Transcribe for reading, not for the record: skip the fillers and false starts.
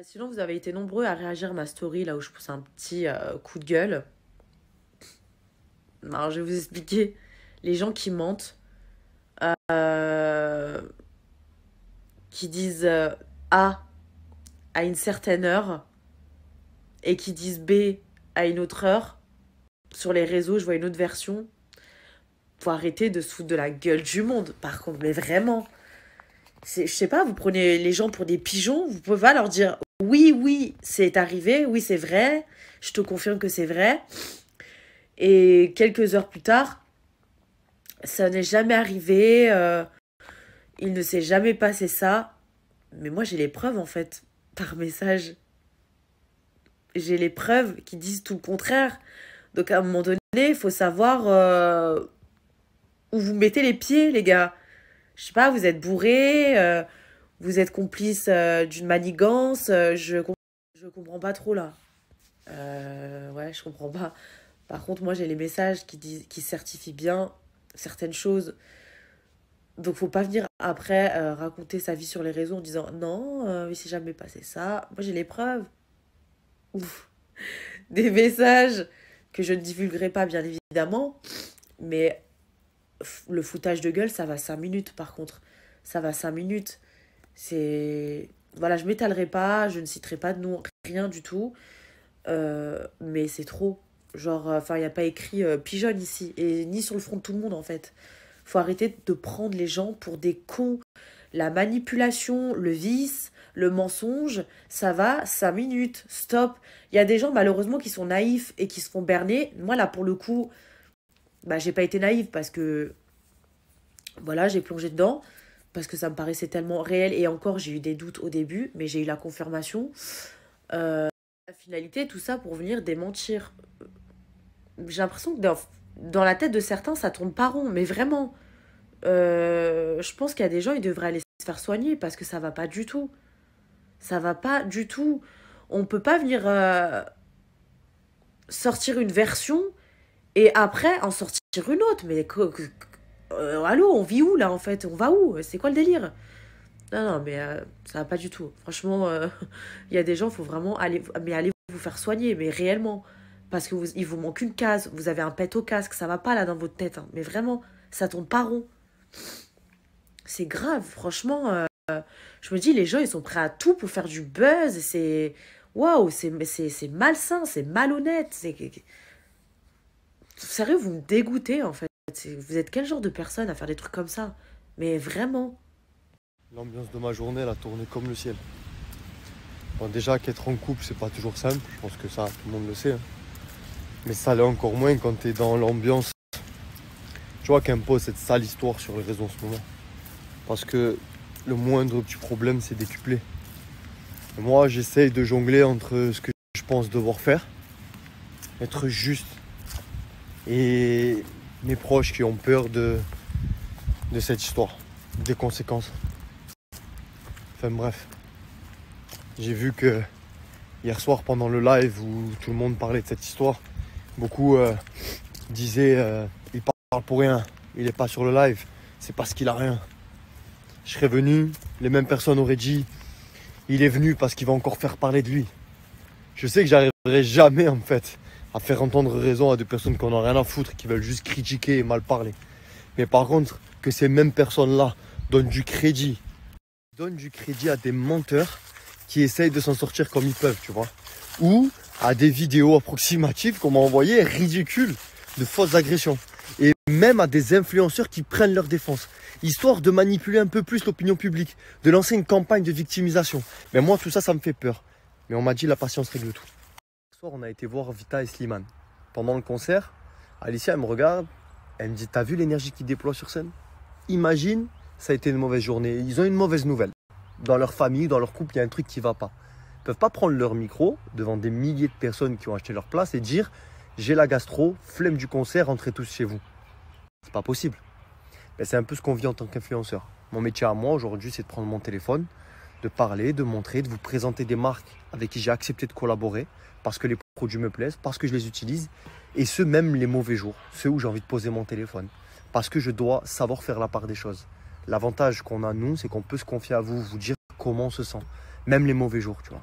Sinon, vous avez été nombreux à réagir à ma story là où je pousse un petit coup de gueule. Alors, je vais vous expliquer. Les gens qui mentent, euh, qui disent A à une certaine heure et qui disent B à une autre heure. Sur les réseaux, je vois une autre version. Faut arrêter de se foutre de la gueule du monde, par contre, mais vraiment. Je sais pas, vous prenez les gens pour des pigeons, vous pouvez pas leur dire oui, oui, c'est arrivé, oui, c'est vrai, je te confirme que c'est vrai. Et quelques heures plus tard, ça n'est jamais arrivé, il ne s'est jamais passé ça. Mais moi, j'ai les preuves, en fait, par message. J'ai les preuves qui disent tout le contraire. Donc, à un moment donné, il faut savoir où vous mettez les pieds, les gars. Je sais pas, vous êtes bourré, vous êtes complice d'une manigance, je comprends pas trop là. Ouais, je comprends pas. Par contre, moi j'ai les messages qui disent, qui certifient bien certaines choses. Donc faut pas venir après raconter sa vie sur les réseaux en disant non, il s'est jamais passé ça. Moi j'ai les preuves. Ouf. Des messages que je ne divulguerai pas bien évidemment, mais le foutage de gueule ça va 5 minutes par contre. Ça va 5 minutes. C'est. Voilà, je m'étalerai pas, je ne citerai pas de nom, rien du tout. Mais c'est trop. Genre, enfin, il n'y a pas écrit pigeonne ici, et ni sur le front de tout le monde en fait. Faut arrêter de prendre les gens pour des cons. La manipulation, le vice, le mensonge, ça va 5 minutes, stop. Il y a des gens malheureusement qui sont naïfs et qui se font berner. Moi là pour le coup, bah j'ai pas été naïve parce que voilà, j'ai plongé dedans parce que ça me paraissait tellement réel et encore j'ai eu des doutes au début, mais j'ai eu la confirmation. La finalité, tout ça pour venir démentir. J'ai l'impression que dans la tête de certains, ça tourne pas rond, mais vraiment. Je pense qu'il y a des gens, ils devraient aller se faire soigner parce que ça va pas du tout. Ça va pas du tout. On peut pas venir sortir une version et après en sortir une autre. Mais allô, on vit où là en fait? On va où? C'est quoi le délire? Non, non, mais ça va pas du tout. Franchement, il y a des gens, il faut vraiment aller, mais allez vous faire soigner, mais réellement. Parce que il vous manque une case, vous avez un pet au casque, ça va pas là dans votre tête, hein. Mais vraiment, ça tourne pas rond. C'est grave, franchement. Je me dis, les gens, ils sont prêts à tout pour faire du buzz. Et c'est. Waouh, c'est malsain, c'est malhonnête. Sérieux, vous me dégoûtez en fait. Vous êtes quel genre de personne à faire des trucs comme ça? Mais vraiment. L'ambiance de ma journée, elle a tourné comme le ciel. Bon, déjà qu'être en couple, c'est pas toujours simple. Je pense que ça, tout le monde le sait, hein. Mais ça l'est encore moins quand t'es dans l'ambiance. Tu vois qu'impose cette sale histoire sur les réseaux en ce moment. Parce que le moindre petit problème, c'est décuplé. Et moi, j'essaye de jongler entre ce que je pense devoir faire, être juste, et mes proches qui ont peur de cette histoire, des conséquences. Enfin bref, j'ai vu que hier soir pendant le live où tout le monde parlait de cette histoire, beaucoup disaient il parle pour rien, il n'est pas sur le live, c'est parce qu'il a rien. Je serais venu, les mêmes personnes auraient dit il est venu parce qu'il va encore faire parler de lui. Je sais que j'arriverai jamais en fait à faire entendre raison à des personnes qui n'en ont rien à foutre, qui veulent juste critiquer et mal parler. Mais par contre, que ces mêmes personnes-là donnent du crédit à des menteurs qui essayent de s'en sortir comme ils peuvent, tu vois. Ou à des vidéos approximatives qu'on m'a envoyées, ridicules, de fausses agressions. Et même à des influenceurs qui prennent leur défense, histoire de manipuler un peu plus l'opinion publique, de lancer une campagne de victimisation. Mais moi, tout ça, ça me fait peur. Mais on m'a dit la patience règle tout. Ce soir, on a été voir Vita et Slimane. Pendant le concert, Alicia, elle me regarde, elle me dit, t'as vu l'énergie qu'ils déploient sur scène? Imagine, ça a été une mauvaise journée. Ils ont une mauvaise nouvelle. Dans leur famille, dans leur couple, il y a un truc qui ne va pas. Ils ne peuvent pas prendre leur micro devant des milliers de personnes qui ont acheté leur place et dire j'ai la gastro, flemme du concert, rentrez tous chez vous. C'est pas possible. Mais c'est un peu ce qu'on vit en tant qu'influenceur. Mon métier à moi aujourd'hui, c'est de prendre mon téléphone, de parler, de montrer, de vous présenter des marques avec qui j'ai accepté de collaborer parce que les produits me plaisent, parce que je les utilise et ceux même les mauvais jours, ceux où j'ai envie de poser mon téléphone. Parce que je dois savoir faire la part des choses. L'avantage qu'on a, nous, c'est qu'on peut se confier à vous, vous dire comment on se sent. Même les mauvais jours, tu vois.